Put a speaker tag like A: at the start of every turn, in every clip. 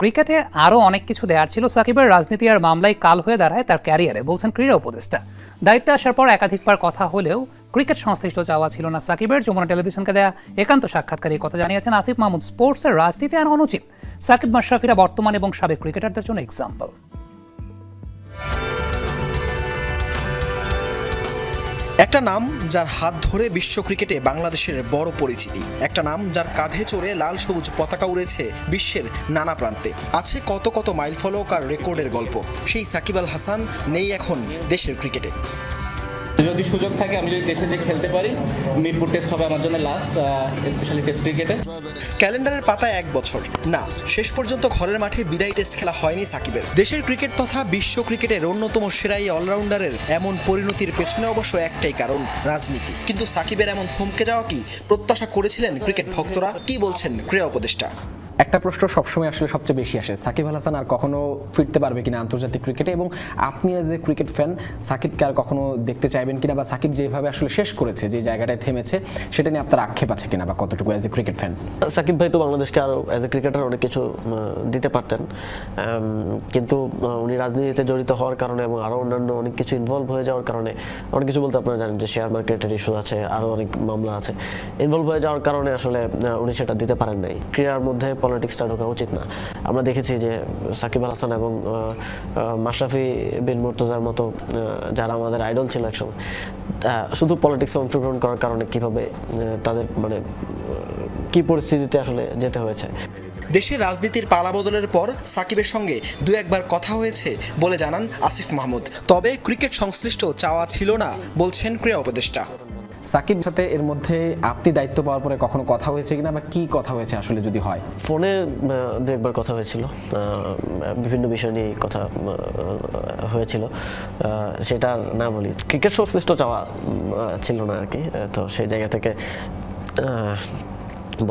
A: ক্রিকেটে আরও অনেক কিছু দেওয়ার ছিল। সাকিবের রাজনীতি আর মামলায় কাল হয়ে দাঁড়ায় তার ক্যারিয়ারে, বলছেন ক্রীড়া উপদেষ্টা। দায়িত্বে আসার পর একাধিকবার কথা হলেও ক্রিকেট সংশ্লিষ্ট চাওয়া ছিল না সাকিবের। যমুনা টেলিভিশনকে দেয়া একান্ত সাক্ষাৎকারে কথা জানিয়েছেন আসিফ মাহমুদ। স্পোর্টসের রাজনীতি আনা অনুচিত। সাকিব মাশরাফিরা বর্তমান এবং সাবেক ক্রিকেটারদের জন্য এক্সাম্পল।
B: একটা নাম যার হাত ধরে বিশ্ব ক্রিকেটে বাংলাদেশের বড় পরিচিতি, একটা নাম যার কাঁধে চড়ে লাল সবুজ পতাকা উড়েছে বিশ্বের নানা প্রান্তে। আছে কত কত মাইল ফলক আর রেকর্ডের গল্প। সেই সাকিব আল হাসান নেই এখন দেশের ক্রিকেটে।
C: যদি সুযোগ থাকে, আমি যদি দেশে যে খেলতে পারি, মিরপুর টেস্ট হবে আমার জন্য লাস্ট, স্পেশালি টেস্ট ক্রিকেটে।
B: ক্যালেন্ডারের পাতায় 1 বছর না, শেষ পর্যন্ত ঘরের মাঠে বিদায়ী টেস্ট খেলা হয়নি সাকিবের। দেশের ক্রিকেট তথা বিশ্ব ক্রিকেটের অন্যতম সেরাই অলরাউন্ডারের এমন পরিণতির পেছনে অবশ্য একটাই কারণ, রাজনীতি। কিন্তু সাকিবের এমন থমকে যাওয়া কি প্রত্যাশা করেছিলেন ক্রিকেট ভক্তরা? কি বলছেন ক্রীড়া উপদেষ্টা?
D: একটা প্রশ্ন সবসময় আসলে সবচেয়ে বেশি আসে, সাকিব আল হাসান আর কখনো ফিরতে পারবে কিনা আন্তর্জাতিক ক্রিকেটে, এবং আপনি এজ এ ক্রিকেট ফ্যান সাকিবকে আর কখনো দেখতে চাইবেন কিনা, বা সাকিব যেভাবে আসলে শেষ করেছে, যে জায়গাটায় থেমেছে, সেটা নিয়ে আপনার আক্ষেপ আছে কিনা, বা কতটুকু as a cricket fan?
E: Shakib ভাই তো বাংলাদেশকে আরও এজ এ ক্রিকেটার অনেক কিছু দিতে পারতেন, কিন্তু উনি রাজনীতিতে জড়িত হওয়ার কারণে এবং আরও অন্যান্য অনেক কিছু ইনভলভ হয়ে যাওয়ার কারণে, অনেক কিছু বলতে আপনারা জানেন যে শেয়ার মার্কেটের ইস্যু আছে, আরও অনেক মামলা আছে, ইনভলভ হয়ে যাওয়ার কারণে আসলে উনি সেটা দিতে পারেন নাই। ক্রীড়ার মধ্যে পলিটিক্সটা ঢোকা উচিত না। আমরা দেখেছি যে সাকিব আল হাসান এবং মাশরাফি বিন মুর্তজার মতো যারা আমাদের আইডল ছিল একসময়, শুধু পলিটিক্সে অংশগ্রহণ করার কারণে কিভাবে তাদের মানে কি পরিস্থিতিতে আসলে যেতে হয়েছে।
B: দেশের রাজনীতির পালাবদলের পর সাকিবের সঙ্গে দু একবার কথা হয়েছে বলে জানান আসিফ মাহমুদ। তবে ক্রিকেট সংশ্লিষ্ট চাওয়া ছিল না বলছেন ক্রীড়া উপদেষ্টা।
D: সাকিব সাথে এর মধ্যে আপনি দায়িত্ব পাওয়ার পরে কখনো কথা হয়েছে কিনা, বা কি কথা হয়েছে আসলে যদি হয়?
E: ফোনে দু একবার কথা হয়েছিল, বিভিন্ন বিষয় নিয়ে কথা হয়েছিল, সেটা না বলি। ক্রিকেট সংশ্লিষ্ট চাওয়া ছিল না আর কি, তো সেই জায়গা থেকে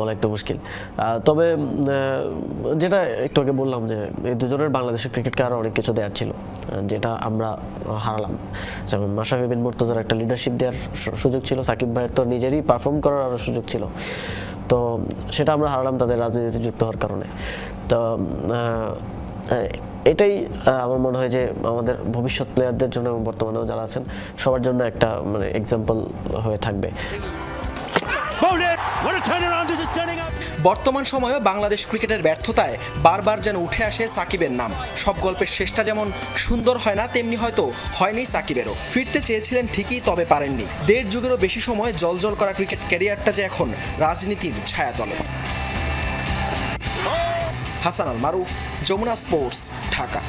E: বলা একটু মুশকিল। তবে যেটা একটু আগে বললাম যে এই দুজনের বাংলাদেশের ক্রিকেটকে আরও অনেক কিছু দেওয়ার ছিল, যেটা আমরা হারালাম। যেমন মাশরাফি বিন মুর্তজার একটা লিডারশিপ দেওয়ার সুযোগ ছিল, সাকিব ভাইয়ের তো নিজেরই পারফর্ম করার আরও সুযোগ ছিল, তো সেটা আমরা হারালাম তাদের রাজনীতিতে যুক্ত হওয়ার কারণে। তো এটাই আমার মনে হয় যে আমাদের ভবিষ্যৎ প্লেয়ারদের জন্য এবং বর্তমানেও যারা আছেন সবার জন্য একটা মানে এক্সাম্পল হয়ে থাকবে।
B: বর্তমান সময়েও বাংলাদেশ ক্রিকেটের ব্যর্থতায় বারবার যেন উঠে আসে সাকিবের নাম। সব গল্পের শেষটা যেমন সুন্দর হয় না, তেমনি হয়তো হয়নি সাকিবেরও। ফিরতে চেয়েছিলেন ঠিকই, তবে পারেননি। 1.5 যুগেরও বেশি সময় জলজল করা ক্রিকেট ক্যারিয়ারটা যে এখন রাজনীতির ছায়াতলে। হাসান আল মারুফ, যমুনা স্পোর্টস, ঢাকা।